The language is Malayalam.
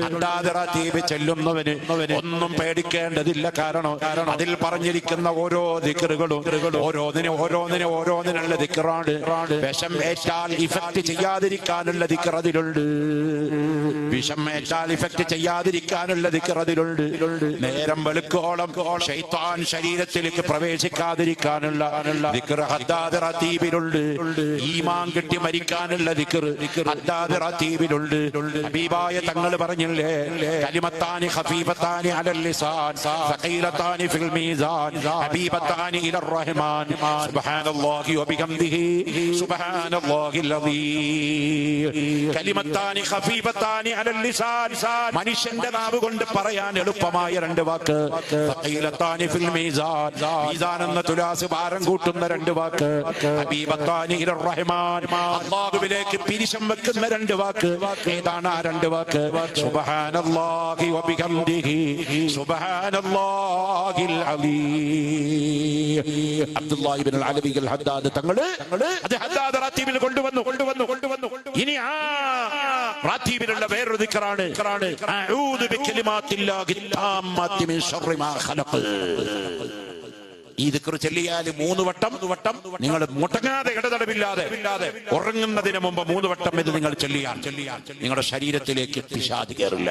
ഹദ്ദാദ് റതീബ് ചെല്ലുന്നവന് ഒന്നും പേടിക്കേണ്ടതില്ല. കാരണം അതിൽ പറഞ്ഞിരിക്കുന്ന ഓരോ ദിക്റുകളും ഓരോന്നിനുള്ള ദിക്റാണ്. വിഷം ഏറ്റാൽ ഇഫക്ട് ചെയ്യാതിരിക്കാനുള്ള ദിക്ർ അതിലുണ്ട്. വിഷം ഏറ്റാൽ ഇഫക്ട് ചെയ്യാതിരിക്കാനുള്ള ദിക്ർ അതിലുണ്ട്. നേരം വെളുക്കോളം ശൈത്താൻ ശരീരത്തിലേക്ക് പ്രവേശിക്കാതിരിക്കാനുള്ള ദിക്ർ ഹദ്ദാദ് റതീബിലുണ്ട്. ഈമാൻ കിട്ടി മരിക്കാനുള്ള ദിക്ർ ഹദ്ദാദ് റതീബിലുണ്ട്. ഹബീബായ തങ്ങൾ പറഞ്ഞില്ലേ, കലിമത്താനി ഖഫീഫത്താനി അലൽ ലിസാൻ സഖീലത്താനി ഫിൽ മീസാൻ ഹബീബത്താനി ഇലർ റഹ്മാൻ സുബ്ഹാനല്ലാഹി വബിഹംദിഹി സുബ്ഹാനല്ലാഹിൽ അസീം. കലിമത്താനി ഖഫീഫത്താനി അലൽ ലിസാൻ, മനുഷ്യന്റെ നാവ് കൊണ്ട് പറയാൻ എളുപ്പമായ രണ്ട് വാക്ക്. സഖീലത്താനി ഫിൽ മീസാൻ, മീസാൻ എന്ന തുലാസ് ഭാരം കൂട്ടുന്ന രണ്ട് വാക്ക്. ഹബീബത്താനി ഇലർ റഹ്മാൻ, അല്ലാഹുവിലേക്ക് പിരിശം വെക്കുന്ന രണ്ട് വാക്ക്. ഏതാണ് ആ രണ്ട് വാക്ക്? സുബ്ഹാനല്ലാഹി വബിഹംദിഹി സുബ്ഹാനല്ലാഹിൽ അലീം. അബ്ദുല്ലാഹി ഇബ്നുൽ അലവി അൽ ഹദ്ദാദ് തങ്ങള് അത് ഹദ്ദാദ് റതീബിൽ കൊണ്ടുവന്നു. ഇനി ആ റതീബിലുള്ള വേറൊരു ദിക്റാണ് അഊദു ബികലിമാത്തില്ലാഹി താമ്മാത്തി മിൻ ശർരി മാ ഖലഖ്. ഈ ദിക്ർ ചൊല്ലിയാൽ 3 വട്ടം നിങ്ങൾ മുടങ്ങാതെ ഇടതടവില്ലാതെ ഉറങ്ങുന്നതിന് മുമ്പ് 3 വട്ടം ഇത് നിങ്ങൾ ചൊല്ലിയാൽ നിങ്ങളുടെ ശരീരത്തിലേക്ക് പിശാച് കയറില്ല.